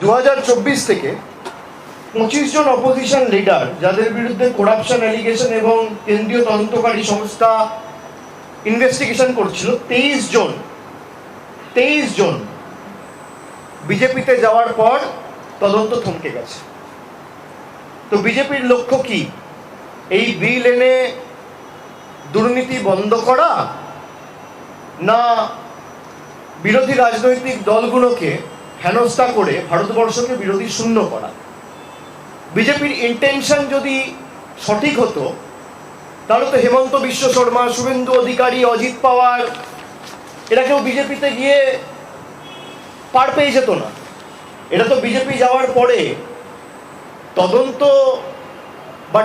2024 থেকে 25 জন opposition leader যাদের বিরুদ্ধে করাপশন অ্যালিগেশন এবং কেন্দ্রীয় তদন্তকারী সংস্থা ইনভেস্টিগেশন করছিল, 23 জন বিজেপিতে যাওয়ার পর তদন্ত থমকে গেছে। তো বিজেপির লক্ষ্য কি? এই বিল এনে দুর্নীতি বন্ধ করা, না বিরোধী রাজনৈতিক দলগুলোকে হেনস্থা করে ভারতবর্ষকে বিরোধী শূন্য করা? বিজেপির ইন্টেনশন যদি সঠিক হতো তাহলে তো হেমন্ত বিশ্ব শর্মা, শুভেন্দু অধিকারী, অজিত পাওয়ার এরা কেউ বিজেপিতে গিয়ে পার পেয়ে যেত না। এটা তো বিজেপি যাওয়ার পরে তদন্ত বা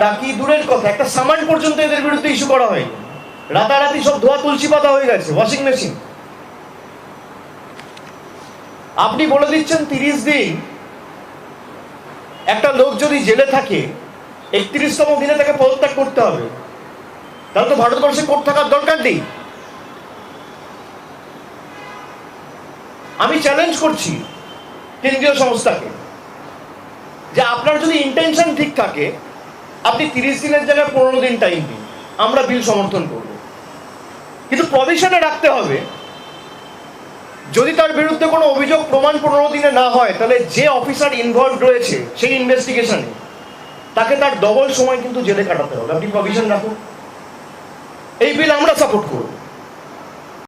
ডাকি দূরের কথা, একটা সামান পর্যন্ত এদের বিরুদ্ধে ইস্যু করা হয়নি। রাতারাতি সব ধোয়া তুলসী পাতা হয়ে গেছে, ওয়াশিং মেশিন। আপনি বলে দিচ্ছেন 30 দিন একটা লোক যদি জেলে থাকে, 31তম দিনে তাকে পদত্যাগ করতে হবে। তাহলে তো ভারতবর্ষে কোর্ট থাকার দরকার নেই। আমি চ্যালেঞ্জ করছি কেন্দ্রীয় সংস্থাকে যে আপনার যদি ইন্টেনশন ঠিক থাকে, আপনি 30 দিনের জায়গায় 15 দিন টাইম দিন, আমরা বিল সমর্থন করব। কিন্তু প্রভিশনে রাখতে হবে, যদি তার বিরুদ্ধে কোনো অভিযোগ প্রমাণ 15 দিনে না হয়, তাহলে যে অফিসার ইনভলভ রয়েছে সেই ইনভেস্টিগেশনে তাকে তার ডবল সময় কিন্তু জেলে কাটাতে হবে। আপনি প্রভিশন রাখুন, এই বিল আমরা সাপোর্ট করব।